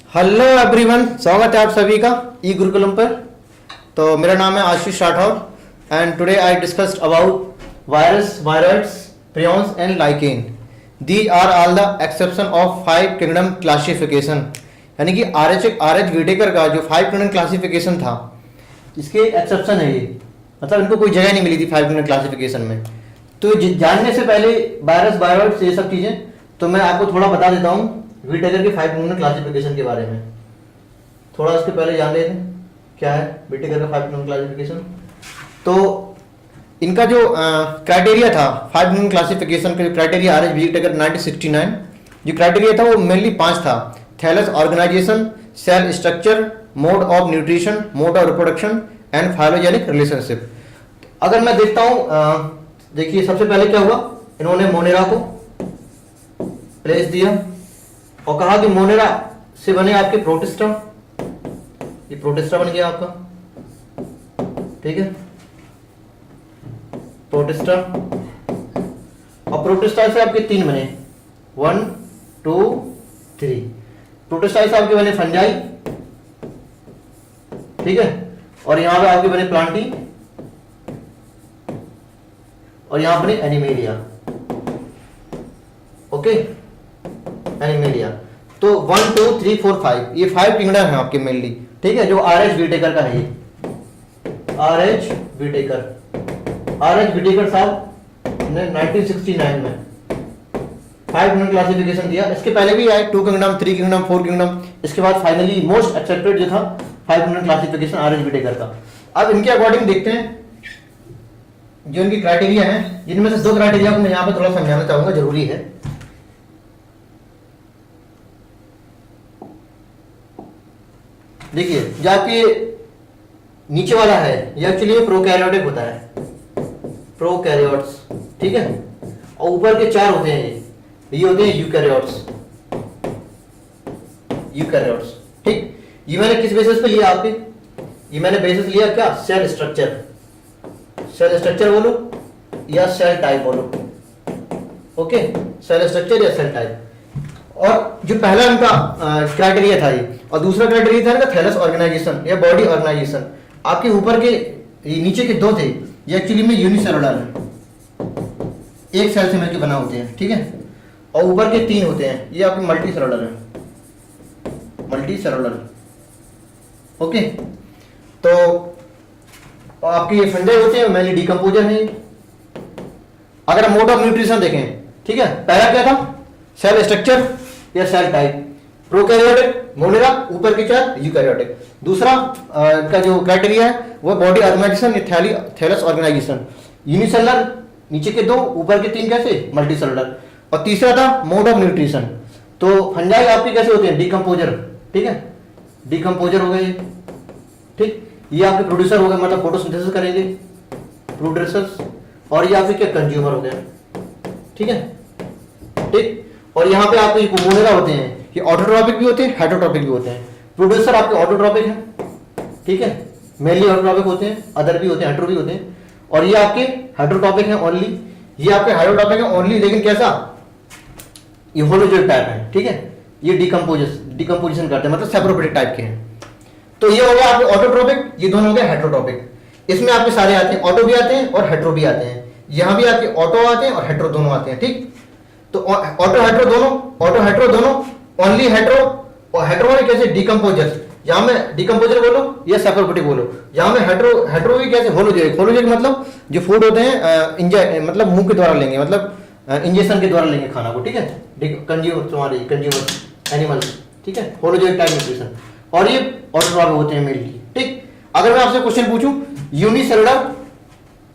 Hello everyone, स्वागत है आप सभी का ई गुरुकुलम पर। तो मेरा नाम है Ashish Rathore and today I discussed about virus, virus, prions and lichen. The are all the exception of 5 kingdom classification. यानी कि आर एच विटेकर का जो 5 किंगडम क्लासिफिकेशन था, इसके एक्सेप्शन है ये। मतलब इनको कोई जगह नहीं मिली थी 5 किंगडम क्लासिफिकेशन में। तो जानने से पहले वायरस, वायरस ये सब चीज़ें तो मैं आपको थोड़ा बता देता हूँ विटेकर के 5 किंगडम क्लासिफिकेशन के बारे में। थोड़ा उसके पहले जान लेते हैं क्या है विटेकर का 5 किंगडम क्लासिफिकेशन। तो इनका जो क्राइटेरिया था 5 किंगडम क्लासिफिकेशन का क्राइटेरिया आर एच विटेकर 1969, जो क्राइटेरिया था वो मेनली 5 था। Thallus organisation, cell structure, mode of nutrition, mode of reproduction and phylogenetic relationship. अगर मैं देखता हूँ, देखिए सबसे पहले क्या हुआ, इन्होंने मोनेरा को प्लेस दिया और कहा कि मोनेरा से बने आपके प्रोटिस्टा। ये प्रोटिस्टा बन गया आपका, ठीक है, प्रोटिस्टा। और प्रोटिस्टा से आपके 3 बने, 1 2 3। प्रोटिस्टा से आपके बने फंजाई, ठीक है, और यहां पे आपके बने प्लांटी और यहां पर एनिमेलिया। Okay, animalia. तो 1 2 3 4 5 ये 5 किंगडम है आपके मेनली, ठीक है, जो आर एच विटेकर का है। ये आर एच विटेकर साहब ने 1969 में 5 किंगडम क्लासिफिकेशन दिया। इसके पहले भी आए 2 किंगडम, 3 किंगडम, 4 किंगडम। इसके बाद फाइनली मोस्ट एक्सेप्टेड जो था 5 kingdom classification R H Whittaker का। अब इनके अकॉर्डिंग देखते हैं जो इनकी क्राइटेरिया है, जिनमें से 2 क्राइटेरिया को मैं यहाँ पे थोड़ा समझाना चाहूंगा, जरूरी है। देखिए जो आपके नीचे वाला है ये एक्चुअली प्रोकैरियोटिक होता है, प्रोकैरियोट्स, ठीक है, और ऊपर के 4 होते हैं, ये होते हैं यूकैरियोट्स। यूकैरियोट्स, ठीक। ये मैंने किस बेसिस पे लिया आपके, ये मैंने बेसिस लिया क्या, सेल स्ट्रक्चर। सेल स्ट्रक्चर बोलो या सेल टाइप बोलो, ओके, सेल स्ट्रक्चर या सेल टाइप। और जो पहला इनका क्राइटेरिया था ये, और दूसरा क्राइटेरिया था इनका थैलस ऑर्गेनाइजेशन या बॉडी ऑर्गेनाइजेशन। आपके ऊपर के ये नीचे के 2 थे, ये एक्चुअली में यूनिसेलुलर है, एक सेल से मिलकर बना होते हैं, ठीक है, और ऊपर के 3 होते हैं, ये आपके मल्टी सेलुलर है, मल्टी सेलुलर। ओके, तो आपके ये फंजाई होते हैं, मेनली डिकम्पोजर है। अगर मोड ऑफ न्यूट्रिशन देखें, ठीक है, पहला क्या था, सेल स्ट्रक्चर या सेल टाइप, प्रोकैरियोटिक मोनेरा, ऊपर के 4 यूकैरियोटिक। दूसरा का जो क्राइटेरिया है वो बॉडी ऑर्गेनाइजेशन या थैलस ऑर्गेनाइजेशन, यूनिसेलुलर, नीचे के 2 ऊपर के 3 कैसे, मल्टी सेलुलर। और तीसरा था मोड ऑफ न्यूट्रिशन। तो फंजाई आपके कैसे होते हैं, डिकम्पोजर, ठीक है, डिकम्पोजर हो गए, ठीक। ये आपके प्रोड्यूसर हो गए, मतलब फोटोसिंथेसिस करेंगे, प्रोड्यूसर्स। और ये आपके क्या, कंज्यूमर हो गए, ठीक है, ठीक। और यहाँ पे आपके मोनेरा होते हैं, ये ऑटोट्रॉपिक भी होते हैं, हेटरोट्रॉपिक भी होते हैं। प्रोड्यूसर आपके ऑटोट्रॉपिक हैं, ठीक है, मेनली ऑटोट्रॉपिक होते हैं, अदर भी होते हैं, हेटरो भी होते हैं। और ये आपके हेटरोट्रॉपिक हैं ओनली, ये आपके हेटरोट्रॉपिक हैं ओनली, लेकिन कैसा, ये होलोजोइक टाइप है, ठीक है, ये डिकम्पोजिशन करते हैं, मतलब सेपरोफिटिक टाइप के हैं। तो ये हो गया आपके ऑटोट्रॉपिक, ये दोनों हो गए हेटरोट्रॉपिक। इसमें आपके सारे आते हैं, ऑटो भी आते हैं और हेट्रो भी आते हैं। यहाँ भी आपके ऑटो आते हैं और हेट्रो दोनों आते हैं, ठीक। तो ऑटो हेट्रो दोनों ओनली हेट्रो, और हेट्रो में कैसे, डिकम्पोजर, यहाँ में डिकम्पोजर बोलो या सेपरोफिटिक बोलो। यहाँ में हेट्रो भी कैसे, होलोजोइक। होलोजोइक मतलब जो फूड होते हैं मतलब मुंह के द्वारा लेंगे, मतलब इंजेक्शन के द्वारा लेंगे खाना को, ठीक है, कंज्यूमर एनिमल्स, ठीक है, होलोजोइक टाइप न्यूट्रिशन। और ये ऑटोट्रॉपिक होते हैं मेनली, ठीक। अगर मैं आपसे क्वेश्चन पूछूं यूनिसेलुलर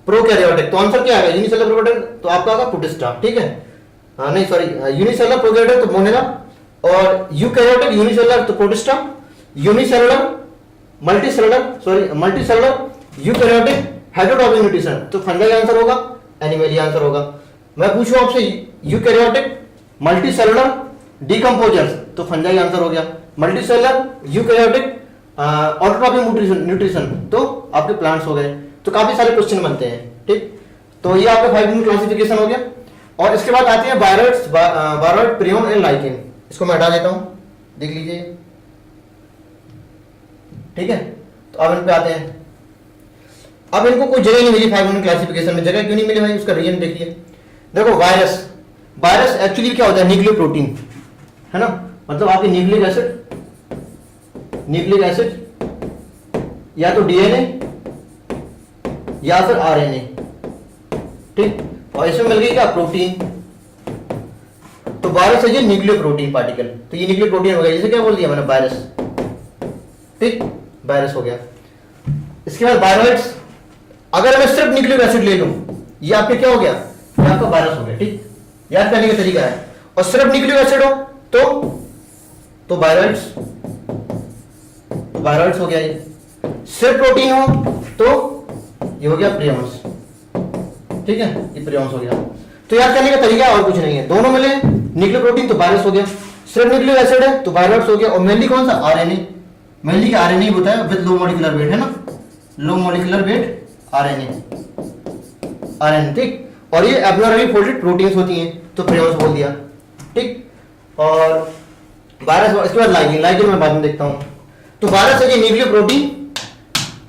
प्रोकैरियोटिक, तो आंसर क्या आएगा, यूनिसेलुलर प्रोकैरियोटिक तो आपका होगा प्रोटिस्टा, ठीक है, नहीं सॉरी, यूनिसेलुलर प्रोकैरियोटिक तो मोनेरा, और यूकैरियोटिक यूनिसेलुलर तो protista, unicellular multicellular eukaryotic heterotrophic nutrition, तो फंजाई आंसर होगा, एनिमेलिया आंसर होगा। मैं पूछूं आपसे यूकैरियोटिक मल्टीसेलुलर डिकम्पोजर्स, तो फंजाई आंसर हो गया, मल्टीसेलुलर यूकैरियोटिक ऑटोट्रॉपिक न्यूट्रिशन तो आपके प्लांट्स हो गए। तो काफी सारे क्वेश्चन बनते हैं, ठीक। तो ये आपका 5 किंगडम क्लासिफिकेशन हो गया। और इसके बाद आती है वायरस, प्रियॉन एंड लाइकेन। इसको मैं हटा देता हूं, देख लीजिए ठीक है, तो अब इन पे आते हैं। अब इनको कोई जगह नहीं मिली 5 यूनिट क्लासिफिकेशन में। जगह क्यों नहीं मिली भाई, उसका रीजन देखिए। देखो वायरस, वायरस एक्चुअली क्या होता है, न्यूक्लियो प्रोटीन है ना, मतलब आपकी न्यूक्लिक एसिड या तो डीएनए या फिर आरएनए, ठीक, और इसमें मिल गई क्या, प्रोटीन। तो वायरस है ये न्यूक्लियो प्रोटीन पार्टिकल, तो ये न्यूक्लियो प्रोटीन हो गया, जैसे क्या बोल दिया मैंने, वायरस, ठीक, वायरस हो गया। इसके बाद वायरस, अगर मैं सिर्फ न्यूक्लिक एसिड ले लूं, ये आपके क्या हो गया, ये आपका वायरस हो गया, ठीक, याद करने का तरीका है। और सिर्फ न्यूक्लिक एसिड हो तो वायरस, वायरस हो गया ये। सिर्फ प्रोटीन हो तो ये हो गया प्रियॉन्स, ठीक है, ये प्रियॉन्स हो गया। तो याद करने का तरीका और कुछ नहीं है, दोनों मिले, न्यूक्लिक प्रोटीन तो वायरस हो गया, सिर्फ न्यूक्लिक एसिड है तो वायरस हो गया। और मेनली कौन सा, आरएनए, मेनली आरएनए होता है विद लो मॉलिक्यूलर वेट, है ना, लो मॉलिक्यूलर वेट आरएनए, आरएनए, ठीक। और ये एब्नॉर्मली फोल्डेड प्रोटीन्स होती हैं, तो प्रियॉन्स बोल दिया, ठीक। और वायरस, इसके बाद लाइगेन, लाइगेन मैं बाद में देखता हूं। तो वायरस है ये न्यूक्लियो प्रोटीन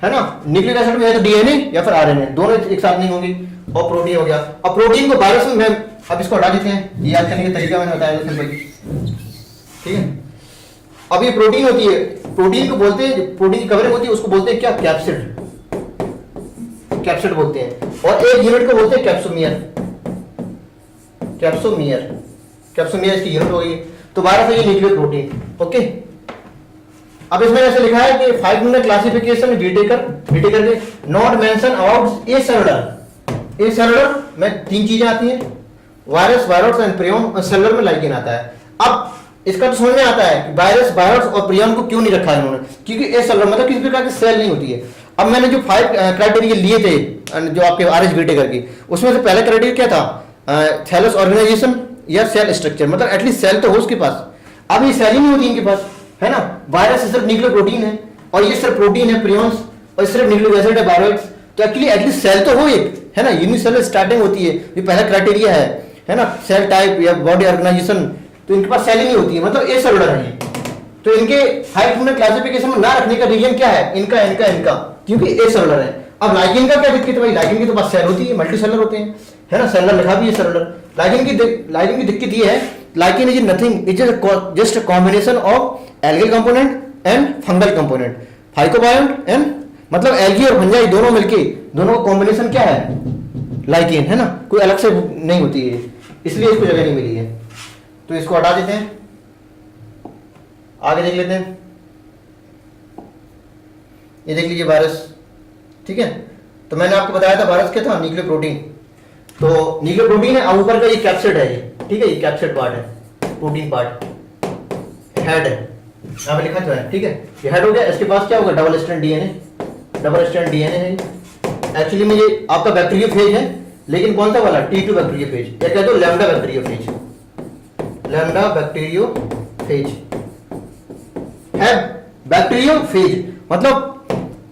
है ना, न्यूक्लिक एसिड में है तो डीएनए या फिर आरएनए, दोनों एक साथ नहीं होंगी, और प्रोटीन हो गया। अब प्रोटीन को वायरस में, अब इसको हटा देते हैं, ये याद करने का तरीका मैंने बताया था सिंपल, ठीक है। अब ये प्रोटीन होती है, प्रोटीन को बोलते हैं, प्रोटीन की कवरिंग होती है उसको बोलते हैं क्या, कैप्सिड, कैप्सिड बोलते हैं। और एक यूनिट को बोलते हैं कैप्सोमियर, कैप्सोमियर, कैप्सोमियर इसकी यूनिट होगी। तो वायरस है ये न्यूक्लियर प्रोटीन, ओके। अब इसमें ऐसे लिखा है कि 5 यूनिट क्लासिफिकेशन विटेकर के not mention about A cellular, A cellular में 3 चीजें आती हैं, वायरस, वायरस एंड प्रियॉन, और सेलुलर में लाइगेन आता है। अब इसका तो समझ में आता है कि वायरस, वायरस और प्रियॉन को क्यों नहीं रखा है इन्होंने, क्योंकि ए सेलुलर मतलब किसी प्रकार की सेल नहीं होती है। अब मैंने जो 5 क्राइटेरिया लिए थे जो आपके आरएच विटेकर की, उसमें से पहला क्राइटेरिया क्या था, थैलस ऑर्गेनाइजेशन या सेल स्ट्रक्चर, मतलब एटलीस्ट सेल तो हो उसके पास। अब ये सेल ही नहीं होती इनके पास, है ना। वायरस सिर्फ न्यूक्लियर प्रोटीन है और ये सिर्फ प्रोटीन है प्रियॉन्स, और सिर्फ न्यूक्लिक एसिड है वायरस, तो एक्चुअली एटलीस्ट सेल तो हो एक, है ना, यूनिसेलुलर स्टार्टिंग होती है, ये पहला क्राइटेरिया है ना, सेल टाइप या बॉडी ऑर्गेनाइजेशन, तो इनके पास सेल ही नहीं होती है, मतलब ए सेलुलर है ये। तो इनके 5 यूनिट क्लासिफिकेशन में ना रखने का रीजन क्या है, इनका इनका इनका, क्योंकि ए सेलुलर है। अब लाइगेन का क्या दिक्कत है भाई, लाइगेन की तो पास सेल होती है, मल्टी सेलुलर होते हैं, है ना, सेलुलर लिखा भी है सेलुलर। लाइगेन की दिक्कत ये है, लाइगेन is nothing, it is just a combination of algal component and fungal component, phycobiont and, मतलब एल्गी और फंजाई दोनों मिलके, दोनों का कॉम्बिनेशन क्या है, लाइगेन, है ना, कोई अलग से नहीं होती है, इसलिए इसको जगह नहीं मिली है। तो इसको हटा देते हैं, आगे देख लेते हैं। ये देख लीजिए वायरस, ठीक है। तो मैंने आपको बताया था वायरस क्या था, न्यूक्लियर प्रोटीन, तो न्यूक्लियर प्रोटीन है। ऊपर का ये कैप्सिड है, ये ठीक है, ये कैप्सिड पार्ट है, प्रोटीन पार्ट, हेड है, यहाँ पे लिखा तो है, ठीक है, ये हेड हो गया। इसके पास क्या होगा, double strand DNA, double strand DNA है। एक्चुअली में ये आपका बैक्टीरियोफेज है, लेकिन कौन सा वाला, T2 बैक्टीरियोफेज, या कह दो लैम्डा बैक्टीरियोफेज, लैम्डा बैक्टीरियोफेज है। बैक्टीरियोफेज मतलब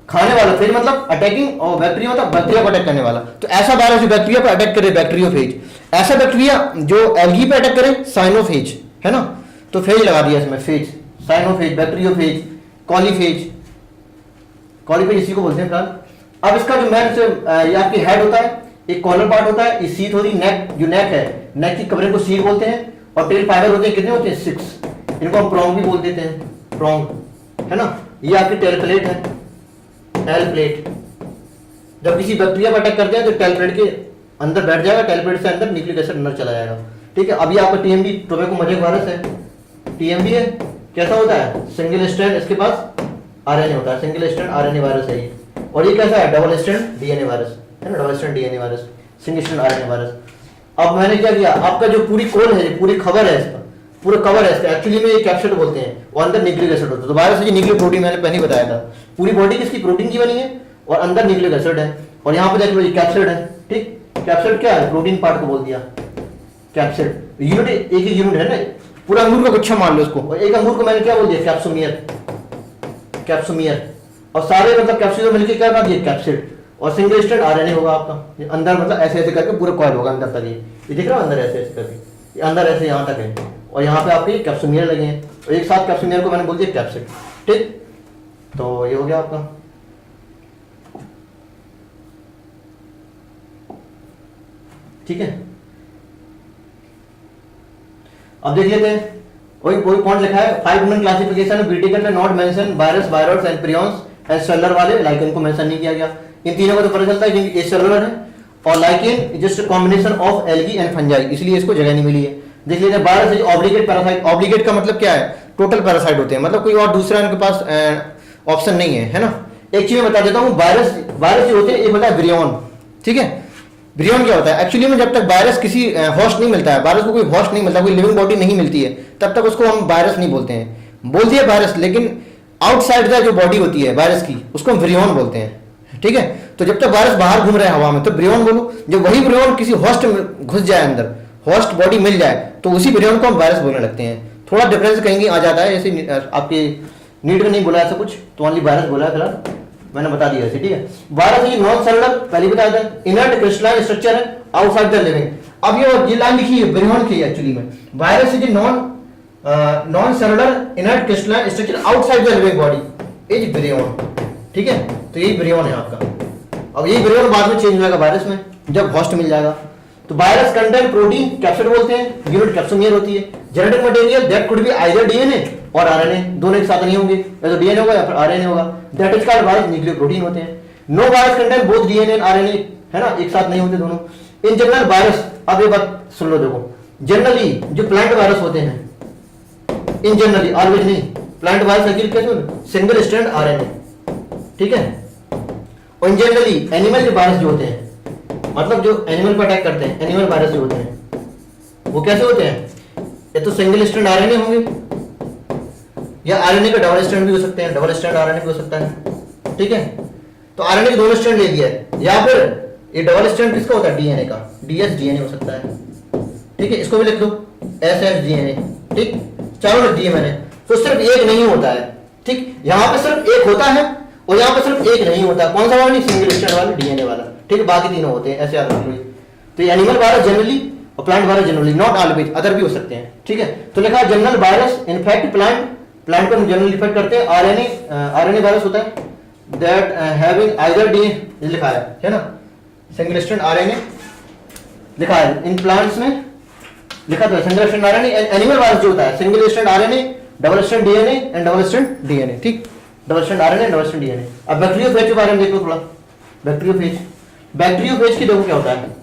खाने वाला, फेज मतलब अटैकिंग, और बैक्टीरिया मतलब बैक्टीरिया को अटैक करने वाला। तो ऐसा वायरस जो बैक्टीरिया पर अटैक करे, बैक्टीरियोफेज। ऐसा बैक्टीरिया जो एल्गी पे अटैक करे, साइनोफेज, है ना। तो फेज लगा दिया इसमें, फेज, साइनोफेज, बैक्टीरियोफेज, कॉलीफेज, कॉलीफेज इसी को बोलते हैं फिलहाल। अब इसका जो मेन से ये आपकी हेड होता है, एक कॉलर पार्ट होता है, ये सीट होती है, नेक, जो नेक है, नेक की कवरिंग को सीट बोलते हैं। और टेल फाइबर होते हैं, कितने होते हैं, 6, इनको हम प्रोंग भी बोल देते हैं, प्रोंग, है ना। ये आपकी टेल प्लेट है, टेल प्लेट। जब किसी बैक्टीरिया पर अटैक करते हैं तो टेल प्लेट के अंदर बैठ जाएगा, टेल प्लेट से अंदर न्यूक्लिक एसिड अंदर चला जाएगा, ठीक है। अभी आपका टीएमबी, टोबैको मजेक वायरस है, टीएमबी है, कैसा होता है, सिंगल स्ट्रैंड, इसके पास आरएनए होता है, सिंगल स्ट्रैंड आरएनए वायरस है ये। और ये कैसा है, डबल स्ट्रैंड डीएनए वायरस, है ना, double strand DNA virus, single strand RNA virus. अब मैंने क्या किया, आपका जो पूरी कोल है, पूरी खबर है इसका, पूरा कवर है इसका, एक्चुअली में ये कैप्सिड बोलते हैं, और अंदर न्यूक्लिक एसिड होता है। तो वायरस ये न्यूक्लिक प्रोटीन मैंने पहले ही बताया था, पूरी बॉडी किसकी, प्रोटीन की बनी है, और अंदर न्यूक्लिक एसिड है। और यहाँ पे देख लो ये कैप्सिड है, ठीक। कैप्सिड क्या है, प्रोटीन पार्ट को बोल दिया कैप्सिड। यूनिट एक ही यूनिट है ना, पूरा अंगूर का गुच्छा मान लो इसको, और एक अंगूर को मैंने क्या बोल दिया, कैप्सोमियर, कैप्सोमियर। और सारे मतलब कैप्सूल मिलकर क्या बना दिया, कैप्सिड। और सिंगल स्ट्रैंड आरएनए होगा आपका, ये अंदर मतलब ऐसे ऐसे करके पूरा कॉइल होगा अंदर तक, ये दिख रहा है अंदर ऐसे ऐसे करके, ये अंदर ऐसे यहाँ तक है। और यहाँ पे आपके कैप्सोमियर लगे हैं, और एक साथ कैप्सोमियर को मैंने बोल दिया कैप्सिड, ठीक। तो ये हो गया आपका। ठीक है, अब देख लेते हैं, वही वही पॉइंट लिखा है, 5 डिफरेंट क्लासिफिकेशन ब्रिटिकल में not mention virus, virus and prions and cellular वाले, लाइकेन को मेंशन नहीं किया गया। इन तीनों को तो पता चलता है कि ये सेलुलर है, और lichen just combination of algae and fungi, इसलिए इसको जगह नहीं मिली है। देख लीजिए, virus is obligate parasite. Obligate का मतलब क्या है? टोटल पैरासाइट होते हैं, मतलब कोई और दूसरा इनके पास ऑप्शन नहीं है ना। एक चीज मैं बता देता हूँ, वायरस वायरस जो होते हैं एक होता है विरियन। ठीक है, विरियन क्या होता है? एक्चुअली में जब तक वायरस किसी होस्ट नहीं मिलता है, वायरस को कोई होस्ट नहीं मिलता, कोई लिविंग बॉडी नहीं मिलती है, तब तक उसको हम वायरस नहीं बोलते हैं। बोल दिया वायरस, लेकिन आउटसाइड द जो बॉडी होती है वायरस की, उसको हम विरियन बोलते हैं। ठीक है, तो जब तक वायरस बाहर घूम रहा है हवा में तो विरियन बोलो। जब वही विरियन किसी होस्ट में घुस जाए, अंदर होस्ट बॉडी मिल जाए, तो उसी विरियन को हम वायरस बोलने लगते हैं। थोड़ा डिफरेंस कहीं आ जाता है, जैसे आपके नीट में नहीं बोला ऐसा कुछ, तो ओनली वायरस बोला है फिलहाल, मैंने बता दिया है। ठीक है, वायरस नॉन सेलुलर, पहले बताया था, इनर्ट क्रिस्टलाइन स्ट्रक्चर है आउटसाइड द लिविंग। अब ये लाइन लिखी है विरियन की, एक्चुअली में virus is non cellular inert crystalline structure outside the living body is virion. ठीक है, तो यही विरियन है आपका। अब यही विरियन बाद में चेंज हो जाएगा वायरस में, जब होस्ट मिल जाएगा। तो वायरस कंटेन प्रोटीन, कैप्सिड बोलते हैं, यूनिट कैप्सोमियर होती है। Genetic material that could be either DNA और आरएनए, दोनों एक साथ नहीं होंगे, या तो डीएनए होगा या फिर आरएनए होगा। That is called virus nucleoprotein होते हैं। No virus contain both DNA and RNA, है ना, एक साथ नहीं होते दोनों। इन जनरल वायरस, अब ये बात सुन लो, देखो जनरली जो प्लांट वायरस होते हैं, इन जनरली, ऑलवेज नहीं, प्लांट वायरस एक्चुअली कैसे होते? Single strand RNA. ठीक है, और इन जनरली एनिमल वायरस जो होते हैं, मतलब जो एनिमल पर अटैक करते हैं, एनिमल वायरस जो होते हैं, वो कैसे होते हैं? या तो सिंगल स्ट्रैंड आरएनए होंगे, या आरएनए का डबल स्ट्रैंड भी हो सकते हैं, डबल स्ट्रैंड आरएनए भी हो सकता है। ठीक है, तो आरएनए के दोनों स्ट्रैंड ले दिया है, या फिर ये डबल स्ट्रैंड किसका होता है? डीएनए का, डीएस डीएनए हो सकता है। ठीक है, इसको भी लिख दो एसएस डीएनए। ठीक, चारों लिख दिए मैंने। तो सिर्फ एक नहीं होता है। ठीक, यहाँ पे सिर्फ एक होता है और यहाँ पे सिर्फ एक नहीं होता। कौन सा वाला? नहीं, सिंगल स्ट्रैंड वाला, डीएनए वाला। ठीक है, बाकी तीनों होते हैं, ऐसे याद रख लो। तो ये एनिमल वायरस जनरली और plant virus generally, not always, other भी हो सकते हैं। ठीक है, तो लिखा general virus infect plant, plant को जनरली इन्फेक्ट करते हैं। आरएनए वायरस होता है दैट हैविंग आइदर डीएनए, लिखा है ना, सिंगल स्ट्रैंड आरएनए लिखा है। इन प्लांट्स में लिखा तो है single strand RNA. Animal virus जो होता है single strand RNA, double strand DNA and double strand DNA. ठीक, double strand RNA, double strand DNA. अब बैक्टीरियोफेज के बारे में देखो थोड़ा। बैक्टीरियोफेज, बैक्टीरियोफेज की देखो क्या होता है।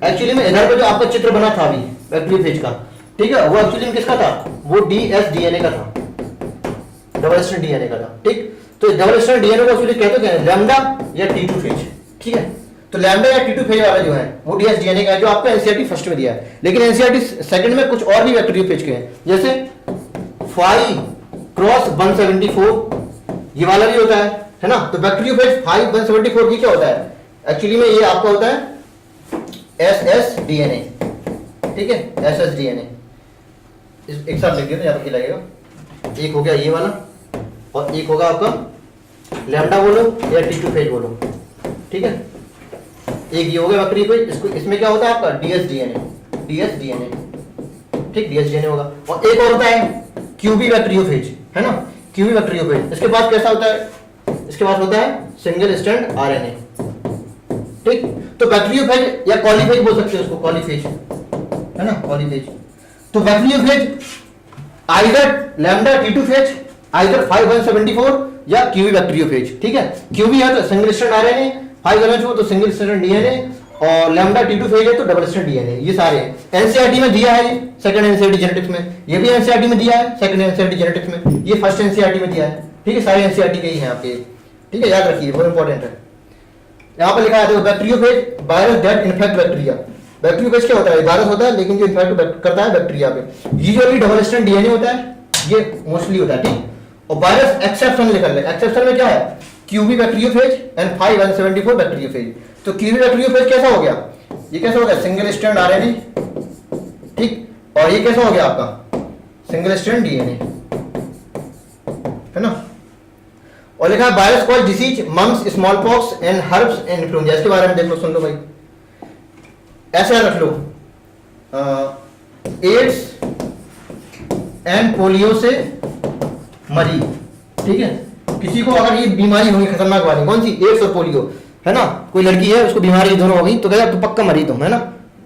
एक्चुअली में इधर पे जो आपका चित्र बना था अभी बैक्टीरियोफेज का, ठीक है, वो एक्चुअली में किसका था? वो डीएसडीएनए का था, डबल स्ट्रैंड डीएनए का था। ठीक, तो डबल स्ट्रैंड डीएनए को एक्चुअली कहते हैं लैम्डा या टी2 फेज। ठीक है, तो लैम्डा या टी2 फेज वाला जो है वो डीएसडीएनए का है, जो आपको एनसीईआरटी फर्स्ट में दिया है। लेकिन एनसीईआरटी सेकंड में कुछ और भी बैक्टीरियोफेज के हैं, जैसे 5x174, ये वाला भी होता है ना। तो बैक्टीरियोफेज 5x174 की क्या होता है? एक्चुअली में ये आपका होता है एसएसडीएनए। ठीक है, एसएसडीएनए एक साथ लिख देते हैं, लगेगा। एक हो गया ये वाला और एक होगा आपका लैम्डा बोलो या टी2 फेज बोलो। ठीक है, एक ये हो गया बैक्टीरियोफेज। इसको इसमें क्या होता है आपका? DsDNA, dsDNA. ठीक, डीएसडीएनए होगा। और एक और होता है क्यूबी बैक्टीरियोफेज, है ना, क्यूबी बैक्टीरियोफेज। इसके बाद कैसा होता है? इसके बाद होता है सिंगल स्ट्रैंड आरएनए। ठीक, तो बैक्टीरियोफेज या कॉलीफेज बोल सकते हैं उसको, कॉलीफेज, है ना, कॉलीफेज। तो bacteriophage either lambda T2 phase, either 5x174 या क्यूबी बैक्टीरियोफेज। ठीक है, क्यूबी है तो सिंगल स्ट्रैंड आरएनए, 5x174 तो सिंगल स्ट्रैंड डीएनए, और लैम्डा टी2 फेज है तो डबल स्ट्रैंड डीएनए। ये सारे एनसीईआरटी में दिया है, ये सेकंड एनसीईआरटी जेनेटिक्स में। ये भी एनसीईआरटी में दिया है, सेकंड एनसीईआरटी जेनेटिक्स में। ये फर्स्ट एनसीईआरटी में दिया है। ठीक है, सारे एनसीईआरटी के ही हैं आपके। ठीक है, याद रखिए, बहुत इंपॉर्टेंट है। यहाँ पर लिखा है देखो, bacteriophage virus that infect bacteria. Bacteriophage क्या होता है? वायरस होता है, लेकिन जो इन्फेक्ट करता है बैक्टीरिया पे। यूजुअली डबल स्ट्रैंड डीएनए होता है, ये मोस्टली होता है। ठीक, और वायरस एक्सेप्शन लिख ले। एक्सेप्शन में क्या है? QB bacteriophage and 5x174 bacteriophage. तो क्यूबी बैक्टीरियोफेज कैसा हो गया? ये कैसा हो गया? Single strand RNA. ठीक, और ये कैसा हो गया आपका? सिंगल स्ट्रैंड डीएनए, है ना। और लिखा है virus called disease, mumps, smallpox and herpes and influenza. इसके बारे में देख लो, सुन लो भाई, ऐसा रख लो। एड्स एंड पोलियो से मरी, ठीक है, किसी को अगर ये बीमारी होगी खतरनाक वाली, कौन सी, एड्स और पोलियो, है ना, कोई लड़की है उसको बीमारी दोनों हो गई तो कहता तो पक्का मरी तुम, है ना,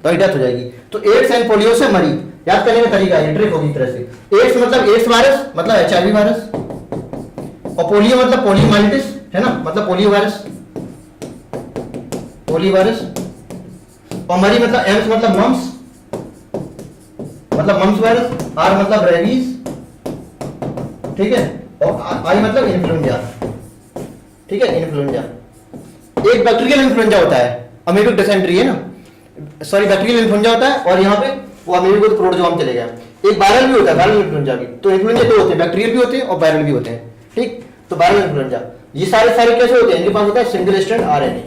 तो डेथ हो जाएगी। तो एड्स एंड पोलियो से मरी, याद करने का तरीका है, ट्रिक होगी तरह से। एड्स मतलब एड्स वायरस, मतलब HIV वायरस, और पोलियो मतलब पोलियोमाइलिटिस, है ना, मतलब पोलियो वायरस, पोलियो वायरस, और मरी मतलब एम्स मतलब मम्स, मतलब मम्स वायरस, आर मतलब रेबीज, ठीक है, और आई मतलब इन्फ्लुएंजा, ठीक है, इन्फ्लुएंजा। एक बैक्टीरियल इन्फ्लुएंजा होता है, अमीबिक डिसेंट्री है ना, सॉरी बैक्टीरियल इन्फ्लुएंजा होता है, और यहाँ पे वो अमीबिक तो प्रोटोजोआ चले गया। एक वायरल भी होता है, वायरल इन्फ्लुएंजा भी। तो इन्फ्लुएंजा दो होते हैं, बैक्टीरियल भी होते हैं और वायरल भी होते हैं, ठीक। तो वायरल इन्फ्लुएंजा ये सारे कैसे होते हैं, इनके पास होता है सिंगल स्ट्रैंड RNA,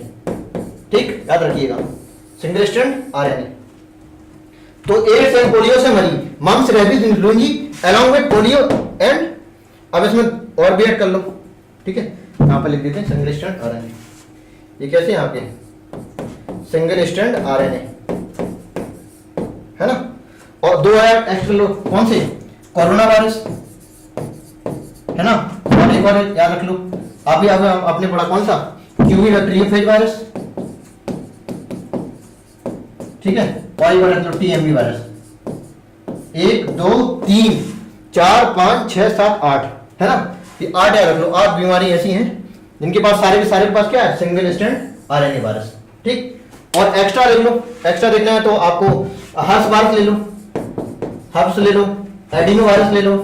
ठीक, याद रखिएगा, सिंगल स्ट्रैंड RNA। तो एड्स एंड पोलियो से मरी, mumps, rabies, influenza along with polio and, अब इसमें और भी ऐड कर लो, ठीक है, यहाँ पर लिख देते हैं सिंगल स्ट्रैंड RNA, ये कैसे यहाँ पे सिंगल स्ट्रैंड RNA, है ना। और दो ऐड एक्स्ट्रा लो, कौन से, कोरोना वायरस, है ना, और एक और याद रख लो, अभी आपने पढ़ा कौन सा, क्यूवी बैक्टीरियोफेज वायरस, ठीक है, और एक रख लो TMV वायरस। 1 2 3 4 5 6 7 8, है ना, ये 8 याद रख लो। 8 बीमारी ऐसी हैं जिनके पास सारे के पास क्या है, सिंगल स्ट्रैंड RNA वायरस, ठीक। और एक्स्ट्रा ले लो, एक्स्ट्रा देखना है तो आपको हर्स वायरस ले लो, हर्स ले लो, एडिनो वायरस ले लो,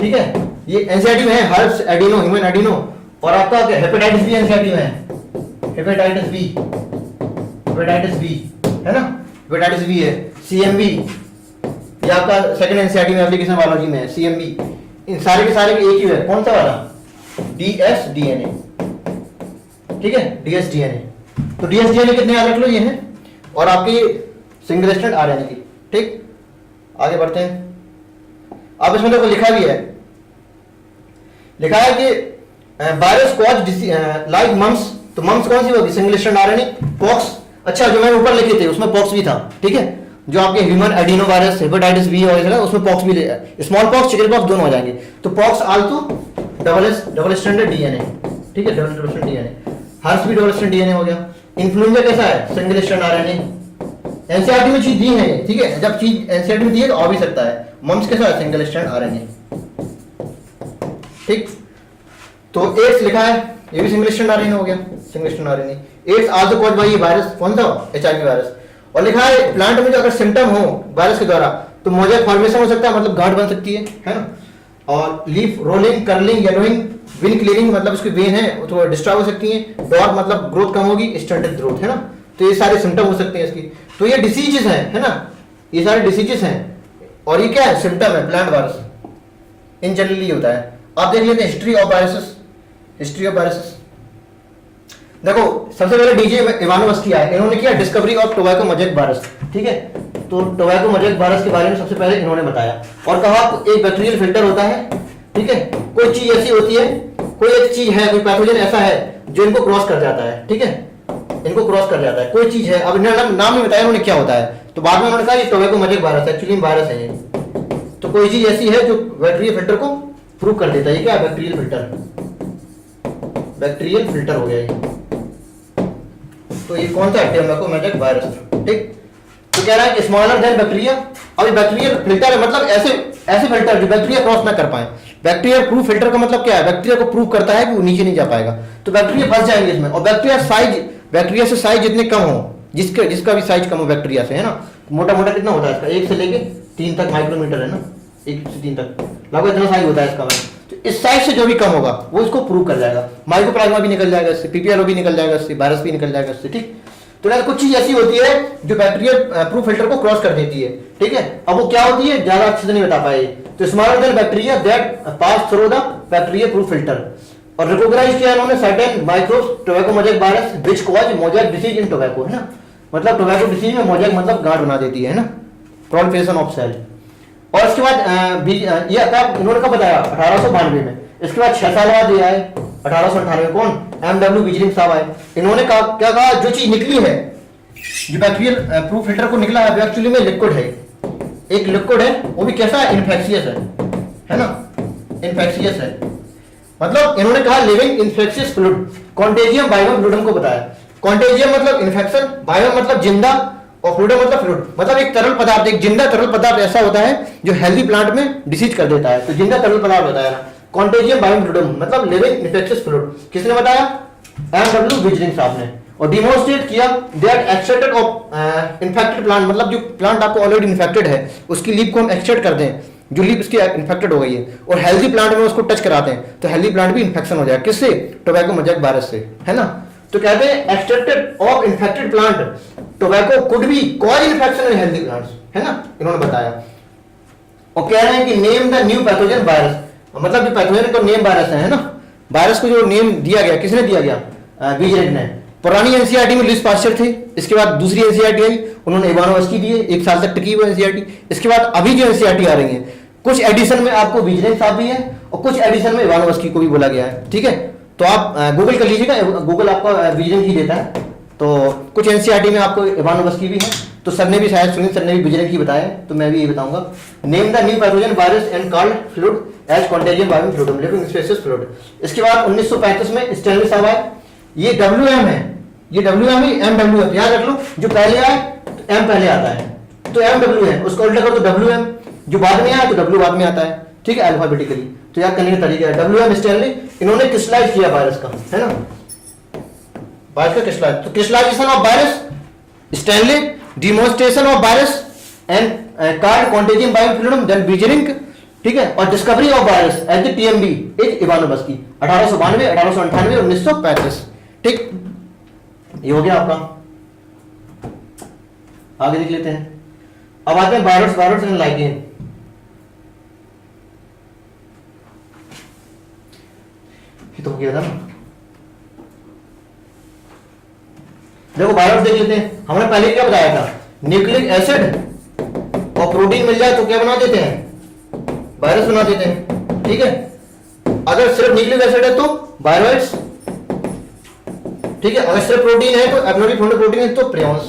ठीक है, ये एनसीआरटी में है, हर्स, एडिनो, ह्यूमन एडिनो, और आपका हेपेटाइटिस बी एनसीआरटी में है, हेपेटाइटिस बी, है ना, हेपेटाइटिस बी है, CMV, ये आपका सेकंड एनसीआरटी में एप्लीकेशन बायोलॉजी में है, CMV। इन सारे के सारे एक ही है, कौन सा वाला, dsDNA, ठीक है, dsDNA। तो dsDNA कितने याद रख लो, ये है, और आपकी सिंगल स्ट्रैंड RNA की, ठीक। आगे बढ़ते हैं, अब इसमें देखो लिखा भी है, लिखा है कि वायरस कॉज लाइक मम्स, तो मम्स कौन सी होगी, सिंगल स्ट्रैंड RNA, पॉक्स, अच्छा जो मैंने ऊपर लिखे थे उसमें पॉक्स भी था, ठीक है, जो आपके human adenovirus, hepatitis B और उसमें पॉक्स भी, स्मॉल पॉक्स, चिकन पॉक्स दोनों आ जाएंगे। तो pox also double stranded DNA, ठीक है, डबल स्ट्रैंड DNA, हर्स भी डबल स्ट्रैंड DNA हो गया। इन्फ्लुएंजा कैसा है, सिंगल स्ट्रैंड RNA, एनसीईआरटी में चीज दी है, ठीक है, जब चीज एनसीईआरटी में दी है तो आ भी सकता है। मम्स कैसा है, सिंगल स्ट्रैंड RNA, ठीक। तो एड्स लिखा है, ये भी सिंगल स्ट्रैंड RNA हो गया, single strand RNA। AIDS also caused by ये वायरस, कौन सा, HIV वायरस। और लिखा है प्लांट में जो अगर सिम्टम हो वायरस के द्वारा तो मोजेक फॉर्मेशन हो सकता है, मतलब गांठ बन सकती है ना, और leaf rolling, curling, yellowing, win clearing, मतलब उसकी वेन है तो डिस्टर्ब हो सकती है, डॉट मतलब ग्रोथ कम होगी, स्टंटेड ग्रोथ, है ना। तो ये सारे सिम्टम हो सकते हैं इसकी। तो ये डिसीजेस है ना, ये सारे डिसीजेस हैं, और ये क्या है, सिम्टम है प्लांट वायरस, इन जनरली होता है। आप देख लेते हैं history of viruses, history of viruses. देखो सबसे पहले डीजे इवानोव्स्की आए, इन्होंने किया discovery of tobacco mosaic virus, ठीक है। तो टोबैको मोज़ेक वायरस के बारे में सबसे पहले इन्होंने बताया, और कहा एक बैक्टीरियल फिल्टर होता है, ठीक है, कोई चीज ऐसी होती है, कोई एक चीज है, कोई पैथोजन ऐसा है जो इनको क्रॉस कर जाता है, ठीक है, इनको क्रॉस कर जाता है, कोई चीज है। अब नाम नहीं बताया उन्होंने क्या होता है, तो बाद में उन्होंने कहा ये tobacco mosaic virus, actually virus है ये। तो कोई चीज ऐसी है जो बैक्टीरियल फिल्टर को प्रूव कर देता है, ये क्या है, बैक्टीरियल फिल्टर, बैक्टीरियल फिल्टर हो गया ये। तो ये कौन सा है, टोबैको मोज़ेक वायरस, ठीक। तो कह रहा है कि स्मॉलर देन बैक्टीरिया, अब बैक्टीरियल फिल्टर है, मतलब ऐसे फिल्टर जो बैक्टीरिया क्रॉस ना कर पाए। बैक्टीरिया प्रूफ फिल्टर का मतलब क्या है, बैक्टीरिया को प्रूव करता है कि वो नीचे नहीं जा पाएगा, तो बैक्टीरिया फंस जाएंगे इसमें। और बैक्टीरिया से साइज जितने कम हो, जिसका भी साइज कम हो बैक्टीरिया से, है ना, मोटा मोटा कितना होता है इसका, 1 से लेके 3 तक माइक्रोमीटर, है ना, 1 से 3 तक लगभग इतना साइज होता है इसका। तो इस साइज से जो भी कम होगा वो इसको प्रूव कर जाएगा, माइक्रोप्लाज्मा भी निकल जाएगा इससे, PPRO भी निकल जाएगा इससे, वायरस भी निकल जाएगा इससे, ठीक। तो कुछ चीज ऐसी होती है जो बैक्टीरियल प्रूफ फिल्टर को क्रॉस कर देती है, ठीक है। अब वो क्या होती है ज्यादा अच्छे से नहीं बता पाए, तो smaller than bacteria that pass through the bacterial proof filter. और रिकॉग्नाइज किया उन्होंने certain microbes tobacco mosaic virus which cause mosaic disease in tobacco, है ना, मतलब टोबैको डिसीज में मोज़ेक मतलब गांठ बना देती है ना, प्रोलिफरेशन ऑफ सेल। और इसके बाद ये इन्होंने कब बताया, 1892 में। इसके बाद 6 साल बाद ये आए 1898, कौन, MW विजलिंग साहब आए। इन्होंने कहा, क्या कहा, जो चीज निकली है, जो बैक्टीरियल प्रूफ फिल्टर को निकला है, एक्चुअली में लिक्विड है, एक लिक्विड है, वो भी कैसा है, इन्फेक्शियस है ना, इन्फेक्शियस है। मतलब इन्होंने कहा living infectious fluid, contagium vivum fluidum को बताया। कॉन्टेजियम मतलब इन्फेक्शन, बाइवम मतलब जिंदा, और फ्लूइडम मतलब फ्लूइड, मतलब एक तरल पदार्थ, एक जिंदा तरल पदार्थ ऐसा होता है जो हेल्दी प्लांट में डिसीज कर देता है, तो जिंदा तरल पदार्थ बताया ना। कॉन्टेजियम बाइवम फ्लूइडम मतलब लिविंग इन्फेक्शियस फ्लूइड, किसने बताया? एमडब्ल्यू विजरिंग साहब ने। और डिमोन्स्ट्रेट किया that extracted of infected plant, मतलब जो प्लांट आपको ऑलरेडी इन्फेक्टेड है उसकी लीफ को हम एक्सट्रैक्ट करते हैं, जो लीफ इसकी इन्फेक्टेड हो गई है, और हेल्दी प्लांट में उसको टच कराते हैं तो हेल्दी प्लांट भी इन्फेक्शन हो जाएगा, किससे? टोबैको मोज़ेक वायरस से, है ना। तो कहते हैं extracted of infected plant tobacco could be cause infection in healthy plants, है ना, इन्होंने बताया। और कह रहे हैं कि name the new pathogen virus, मतलब जो पैथोजन को नेम वायरस है ना, वायरस को जो नेम दिया गया, किसने दिया गया? विजरेट ने। पुरानी एनसीईआरटी में लुईस पास्चर थे, इसके बाद दूसरी एनसीईआरटी आई, उन्होंने इवानोव्स्की दिए, 1 साल तक टिकी वो एनसीईआरटी। इसके बाद अभी जो एनसीईआरटी आ रही है, कुछ एडिशन में आपको विजरेट साहब भी है और कुछ एडिशन में इवानोव्स्की को भी बोला गया है, ठीक है। तो आप गूगल कर लीजिएगा, गूगल आपको विजरेट ही देता है, तो कुछ एनसीईआरटी में आपको इवानोव्स्की भी है, तो सर ने भी शायद सुनील सर ने भी विजरेट ही बताया, तो मैं भी ये बताऊंगा। Name the new pathogen virus and called fluid as contagium vivum fluidum living infectious fluid. इसके बाद 1935 में स्टैनली साहब आए, ये WM है, ये WM है, MW है, याद रख लो, जो पहले आए तो M पहले आता है, तो MW है, उसको उल्टा करो तो WM, जो बाद में आया तो W बाद में आता है, ठीक है, अल्फाबेटिकली। तो याद करने का तरीका है, WM स्टैनली, इन्होंने क्रिस्टलाइज किया वायरस का, है ना, वायरस का क्रिस्टलाइज। तो crystallisation of virus Stanley, demonstration of virus and called contagium vivum fluidum, then Beijerinck, ठीक है, और discovery of virus at the TMB is Ivanovsky, 1892, 1898, 1935, ठीक। ये हो गया आपका। आगे देख लेते हैं, अब आते हैं वायरस, वायरस एंड लाइगेन। ये तो हो गया था ना। देखो वायरस देख लेते हैं, हमने पहले क्या बताया था, न्यूक्लिक एसिड और प्रोटीन मिल जाए तो क्या बना देते हैं? वायरस बना देते हैं, ठीक है। अगर सिर्फ न्यूक्लिक एसिड है तो वायरस, ठीक है। अगर सिर्फ प्रोटीन है तो एब्नॉर्मली फाउंड प्रोटीन है तो प्रियॉन्स।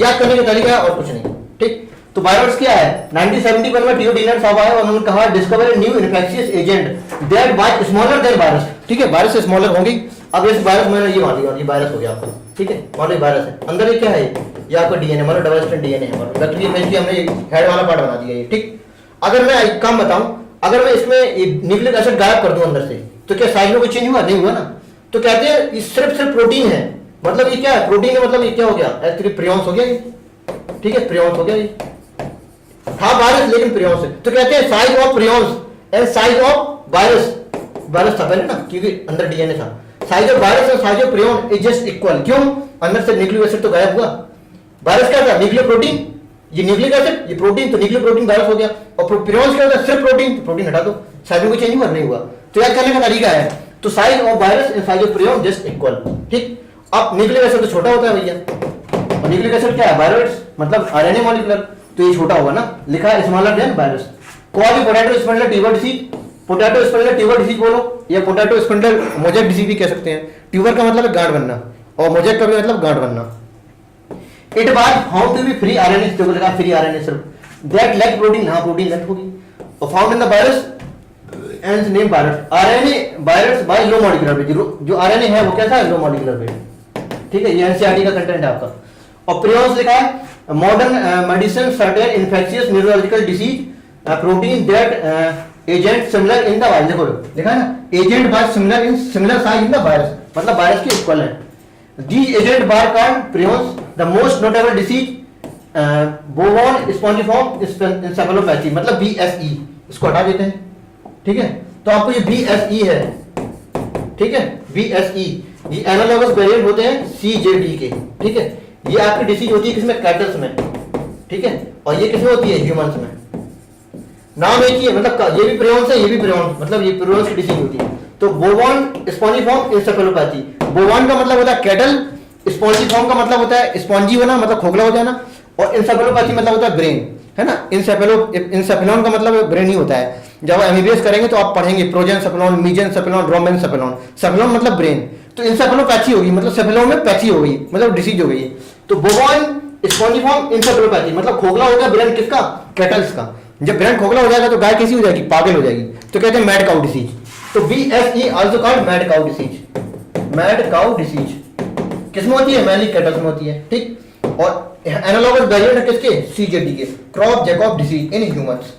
याद करने का तरीका है और कुछ नहीं, ठीक। तो वायरस क्या है? 1971 में टीओ डीलर साहब आए और उन्होंने कहा discover new infectious agent that was smaller than virus, ठीक है, वायरस से स्मॉलर होगी। अब इस वायरस मैंने ये मान लिया, ये वायरस हो गया आपका, ठीक है, मान लो वायरस है, अंदर ये क्या है? ये आपका डीएनए, मतलब डबल स्ट्रैंड डीएनए है, मतलब बैक्टीरिया फेज की हमने हेड वाला पार्ट बना दिया ये, ठीक। अगर मैं एक काम बताऊं, अगर मैं इसमें न्यूक्लिक एसिड गायब कर दूं अंदर से, तो क्या साइज में कोई चेंज हुआ? नहीं हुआ ना। तो कहते हैं ये सिर्फ प्रोटीन है, मतलब ये क्या है? प्रोटीन है, मतलब ये क्या हो गया? एक्चुअली प्रियॉन्स हो गया ये, ठीक है, प्रियॉन्स हो गया ये, था वायरस लेकिन प्रियॉन्स है। तो कहते हैं size of prions and size of virus, virus था पहले ना क्योंकि अंदर डीएनए था, साइज ऑफ वायरस और size of prion is just equal. क्यों? अंदर से न्यूक्लिक एसिड तो गायब हुआ। वायरस क्या था? न्यूक्लिक प्रोटीन, ये न्यूक्लिक एसिड, ये प्रोटीन, तो न्यूक्लिक प्रोटीन वायरस हो गया। और प्रियॉन्स क्या होता है? सिर्फ प्रोटीन, तो प्रोटीन हटा दो, साइज में कोई चेंज हुआ? नहीं हुआ। तो याद करने का तरीका है, तो size of virus and size of prion just equal, ठीक। अब न्यूक्लिक एसिड तो छोटा होता है भैया, और न्यूक्लिक एसिड क्या है? वायरस, मतलब आरएनए मॉलिक्यूलर, तो ये छोटा होगा ना, लिखा है smaller than virus. Call potato spindle tuber disease, potato spindle tuber disease बोलो, या पोटैटो स्पिंडल मोज़ेक डिसीज भी कह सकते हैं। ट्यूबर का मतलब है गांठ बनना, और मोज़ेक का भी मतलब गांठ बनना। It was found to be free RNA, तो लगा फ्री आरएनए सिर्फ, दैट लैक प्रोटीन, हां प्रोटीन लैक होगी, और found in the virus and name virus. RNA virus by low molecular weight, जो आरएनए है वो कैसा है? लो मॉलिक्यूलर वेट, ठीक है। ये एनसीईआरटी का कंटेंट है आपका। और प्रियॉन्स लिखा है modern medicine certain infectious neurological disease protein that agent similar in the virus, देखो लिखा है ना, agent by similar in similar size in the virus, मतलब वायरस के इक्वल है। These agent bar called prions, the most notable disease bovine spongiform encephalopathy, मतलब BSE, इसको हटा देते हैं, ठीक है। तो आपको ये BSE है, ठीक है, BSE, ये एनालॉगस वेरिएंट होते हैं CJD के, ठीक है। ये आपकी डिसीज होती है किसमें? कैटल्स में, ठीक है, और ये किसमें होती है? ह्यूमंस में। नाम एक ही है, मतलब ये भी प्रियॉन्स है, ये भी प्रियॉन्स, मतलब ये प्रियॉन्स की डिसीज होती है। तो बोवान स्पॉन्जिफॉर्म इंसेफेलोपैथी, बोवान का मतलब होता है कैटल, स्पॉन्जिफॉर्म का मतलब होता है स्पॉन्जी होना, मतलब खोखला हो जाना, और इंसेफेलोपैथी मतलब होता है ब्रेन, है ना। इंसेफेलॉन का मतलब ब्रेन ही होता है। जब एमबीबीएस करेंगे तो आप पढ़ेंगे प्रोजेनसेफेलॉन, मीजेनसेफेलॉन, रोमेनसेफेलॉन। सेफेलॉन मतलब ब्रेन, तो इंसेफेलोपैथी होगी, मतलब सेफेलॉन में पैथी हो गई, मतलब डिसीज हो गई। तो बोवान स्पॉन्जिफॉर्म इंसेफेलोपैथी मतलब खोखला हो गया ब्रेन, किसका? कैटल्स का। जब ब्रेन खोखला हो जाएगा तो गाय कैसी हो जाएगी? पागल हो जाएगी, तो कहते हैं मैड काउ डिसीज। तो BSE also called mad cow disease, mad cow disease किसमें होती है? मैनली कैटल्स में होती है, ठीक। और एनालॉगस वेरिएंट है किसके? CJD के, crop Jacob disease in humans.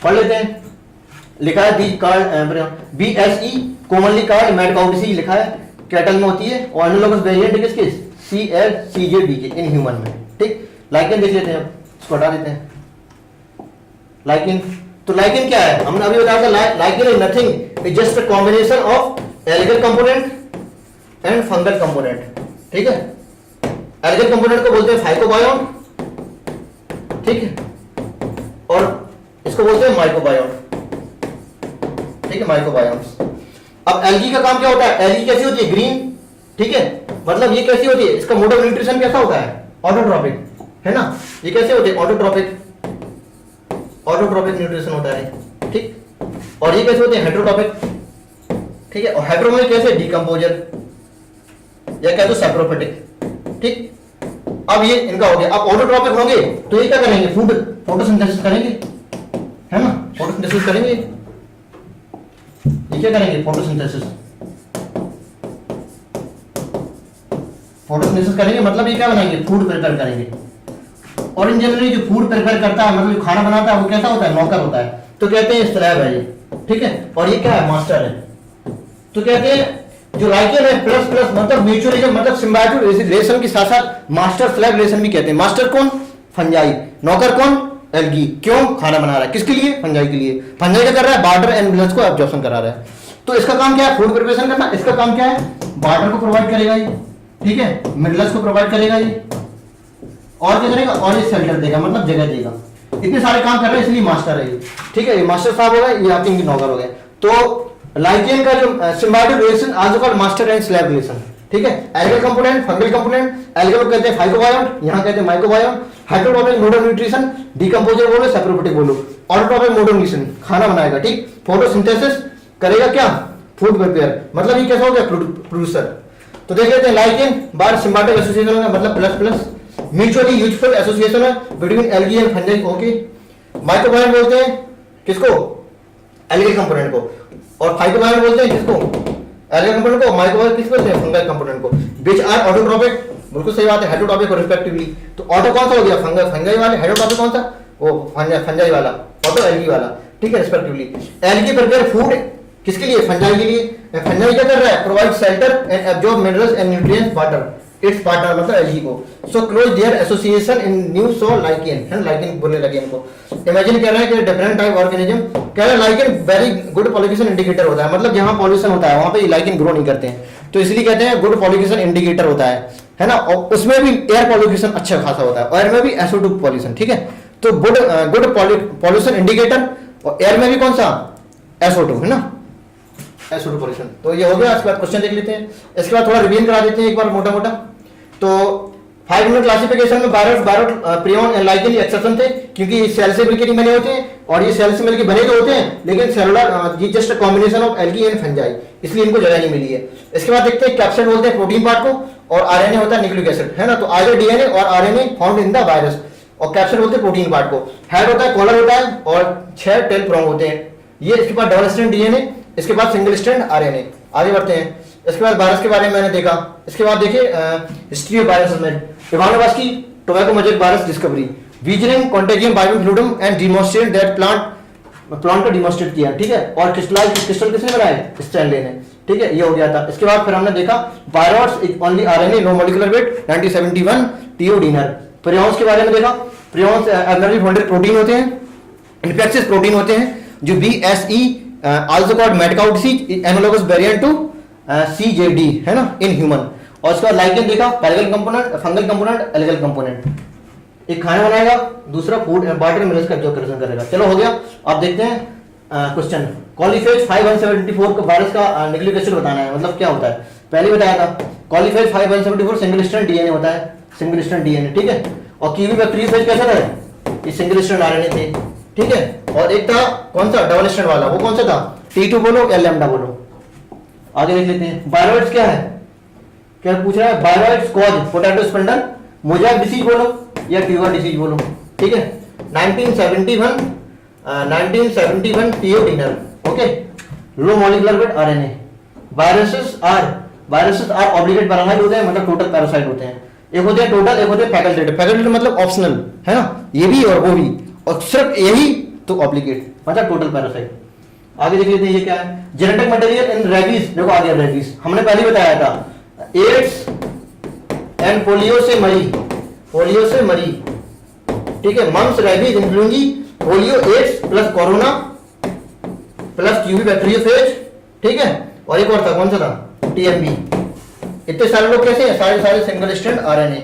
पढ़ लेते हैं, लिखा है BSE commonly called mad cow disease, लिखा है कैटल में होती है, और एनालॉगस वेरिएंट किसके? CJD के इन ह्यूमन में, ठीक। लाइकेन देख लेते हैं, इसको हटा देते हैं। लाइकेन, तो लाइकेन क्या है? हमने अभी बताया था, lichen is nothing, is just a combination of algal component and fungal component, ठीक है। एल्गल कंपोनेंट को बोलते हैं फाइकोबायोन, ठीक है, और इसको बोलते हैं माइकोबायोन, ठीक है, माइकोबायोन्स। अब एल्गी का काम क्या होता है? एल्गी कैसी होती है? ग्रीन, ठीक है, मतलब ये कैसी होती है? इसका मोड ऑफ न्यूट्रिशन कैसा होता है? ऑटोट्रॉपिक, है ना। ये कैसे होते हैं? ऑटोट्रॉपिक, ऑटोट्रॉपिक न्यूट्रिशन होता है, ठीक। और ये कैसे होते हैं? हेट्रोट्रॉपिक, ठीक है। और हेट्रोट्रॉपिक कैसे? डिकम्पोजर या कह दो सैप्रोफिटिक, ठीक। अब ये इनका हो गया। अब ऑटोट्रॉपिक होंगे तो ये क्या करेंगे? फूड फोटोसिंथेसिस करेंगे, है ना, फोटोसिंथेसिस करेंगे। ये क्या करेंगे? फोटोसिंथेसिस, फोटोसिंथेसिस करेंगे, मतलब ये क्या बनाएंगे? फूड प्रिपेयर करेंगे। और इन जनरली जो फूड प्रिपेयर करता है, मतलब जो खाना बनाता है, वो कैसा होता है? नौकर होता है, तो कहते हैं स्लैब है ये, ठीक है। और ये क्या है? मास्टर है। तो कहते हैं जो लाइकेन है प्लस प्लस मतलब म्यूचुअलिज्म, मतलब सिम्बायोटिक रिलेशन के साथ साथ मास्टर स्लैब रिलेशन भी कहते हैं। मास्टर कौन? फंजाई। नौकर कौन? एल्गी। क्यों? खाना बना रहा है, किसके लिए? फंजाई के लिए। फंजाई क्या कर रहा है? वाटर एंड मिनरल्स को एब्जॉर्प्शन करा रहा है। तो इसका काम क्या है? फूड प्रिपरेशन करना। इसका काम क्या है? वाटर को प्रोवाइड करेगा ये, ठीक है, मिनरल्स को प्रोवाइड करेगा ये, और क्या करेगा? और ये शेल्टर देगा, मतलब जगह देगा। इतने सारे काम कर रहे हैं, इसलिए मास्टर है ये, ठीक है। ये मास्टर साहब हो गए, ये आपके इनके नौकर हो गए। तो लाइकेन का जो symbiotic relation also called master and slab relation, ठीक है। Algal component, fungal component, algal को कहते हैं फाइकोबायोन, यहां कहते हैं माइकोबायोन। Heterotrophic mode of nutrition, decomposer बोलो, सैप्रोफिटिक बोलो। ऑटोट्रॉपिक मोड ऑफ न्यूट्रिशन, खाना बनाएगा, ठीक। फोटोसिंथेसिस करेगा, क्या? फूड प्रिपेयर, मतलब ये कैसा हो गया? प्रोड्यूसर। तो देख लेते हैं लाइकेन बार सिम्बायोटिक एसोसिएशन होगा, मतलब plus plus mutually useful association है between algae and fungi, okay. Mycobiont बोलते हैं किसको? एल्गल कंपोनेंट को। और फाइकोबायोन बोलते हैं किसको? एल्गल कंपोनेंट को। माइकोबायोन किसको बोलते हैं? फंगल कंपोनेंट को। विच आर ऑटोट्रॉपिक, बिल्कुल सही बात है, हेट्रोट्रॉपिक रिस्पेक्टिवली। तो ऑटो कौन सा हो गया? फंजाई वाले। हेट्रोट्रॉपिक कौन सा? वो फंजाई वाला, ऑटो एल्गी वाला, ठीक है, रिस्पेक्टिवली। एल्गी प्रिपेयर फूड किसके लिए? फंजाई के लिए। फंजाई क्या कर रहा है? Provide shelter and absorb minerals and nutrients water its partner, मतलब एल्गी को। So close their association in new so lichen, है लाइकेन बोलने लगे इनको। इमेजिन कर रहे हैं कि डिफरेंट टाइप ऑर्गेनिज्म, कह रहे हैं lichen very good pollination indicator होता है, मतलब जहां पॉल्यूशन होता है वहां पे लाइकेन ग्रो नहीं करते हैं, तो इसलिए कहते हैं गुड पॉलिनेशन इंडिकेटर होता है ना। और उसमें भी एयर पॉल्यूशन अच्छा खासा होता है, एयर में भी SO2 पॉल्यूशन, ठीक है। तो गुड पॉल्यूशन इंडिकेटर, और एयर में भी कौन सा? SO2, है ना, SO2 पॉल्यूशन। तो ये हो गया। इसके बाद क्वेश्चन देख लेते हैं, इसके बाद थोड़ा रिवीजन करा देते हैं एक बार मोटा मोटा। तो 5 मिनट क्लासिफिकेशन में बायरोट, प्रियोन एंड लाइकेन एक्सेप्शन थे, क्योंकि सेल से मिलकर बने होते हैं, और ये सेल से मिलकर बने तो होते हैं, लेकिन सेलुलर ये just combination of algae and fungi, इसलिए इनको जगह नहीं मिली है। इसके बाद देखते हैं कैप्सिड बोलते हैं प्रोटीन पार्ट को, और आरएनए होता है न्यूक्लिक एसिड, है ना। तो आइदर डीएनए और RNA found in the virus, और कैप्सिड बोलते हैं प्रोटीन पार्ट को। हेड होता है, कॉलर होता है, और 6 टेल प्रोंग होते हैं ये। इसके बाद डबल स्ट्रैंड डीएनए, इसके बाद सिंगल स्ट्रैंड आरएनए। आगे बढ़ते हैं। इसके बाद वायरस के बारे में मैंने देखा। इसके बाद देखिए हिस्ट्री ऑफ वायरस में Ivanovsky tobacco mosaic virus discovery, Beijerinck contagium vivum fluidum and demonstrate that plant को डिमॉन्स्ट्रेट किया, ठीक है। और क्रिस्टल किसने बनाए? स्टैनले ने, ठीक है। ये हो गया था। इसके बाद फिर हमने देखा viroids only RNA no molecular weight 1971 TO Diener. Prions के बारे में देखा। प्रियॉन्स एब्नॉर्मली फोल्डेड प्रोटीन होते हैं, इन्फेक्शियस प्रोटीन होते हैं, जो BSE also called mad cow disease analogous variant to CJD, है ना, इन ह्यूमन। और इसका लाइकेन देखा, parallel component, fungal component, algal component. एक खाना बनाएगा, दूसरा फूड वाटर मिनरल्स का एब्जॉर्प्शन करेगा। चलो हो गया। अब देखते हैं क्वेश्चन। कॉलीफेज 5174 का वायरस का न्यूक्लिक एसिड बताना है, मतलब क्या होता है? पहले बताया था, कॉलीफेज 5174 सिंगल स्ट्रैंड डीएनए होता है, सिंगल स्ट्रैंड डीएनए, ठीक है। और कीवी बैक्टीरियोफेज कैसा था? ये सिंगल स्ट्रैंड आरएनए थे, ठीक है। और एक था कौन सा? डबल स्ट्रैंड वाला, वो कौन सा था? T2 बोलो या लैम्डा बोलो। आगे देख लेते हैं। बायरोइड्स क्या है? क्या पूछ रहा है? Viroids cause potato spindle, mosaic disease बोलो या ट्यूबर डिसीज बोलो, ठीक है। 1971 TO Diener, okay. Low molecular weight RNA. Viruses are obligate parasite होते हैं, मतलब टोटल पैरासाइट होते हैं। एक होते हैं टोटल, एक होते हैं फैकल्टेटिव। फैकल्टेटिव मतलब ऑप्शनल, है ना, ये भी और वो भी, और सिर्फ यही तो ऑब्लिगेट मतलब टोटल पैरासाइट। आगे देख लेते हैं ये क्या है। जेनेटिक मटेरियल इन रेबीज, देखो आ गया रेबीज, हमने पहले ही बताया था। एड्स एंड पोलियो से मरी, ठीक है। Mumps, rabies including polio, AIDS plus corona plus ट्यूबी बैक्टीरियोफेज, ठीक है। और एक और था, कौन सा था, टीएमबी। इतने सारे लोग कैसे हैं, सारे सिंगल स्ट्रैंड आरएनए,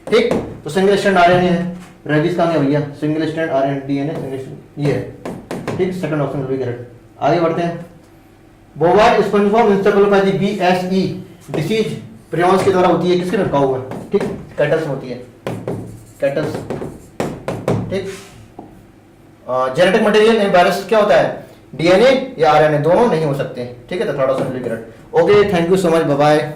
ठीक। तो सिंगल स्ट्रैंड आरएनए है। रेबीज कहां है भैया, single strand RNA DNA single strand, ये है, ठीक। Second option will be correct. आगे बढ़ते हैं। बोवार्ड स्पंजिफॉर्म इंसेफेलोपैथी बीएसई डिसीज प्रियॉन्स के द्वारा होती है, किसके रखा हुआ है, ठीक, कैटल्स में होती है, कैटल्स, ठीक। जेनेटिक मटेरियल इन वायरस क्या होता है, डीएनए या आरएनए, दोनों नहीं हो सकते, ठीक है। तो third option will be correct. Okay, thank you so much, bye bye.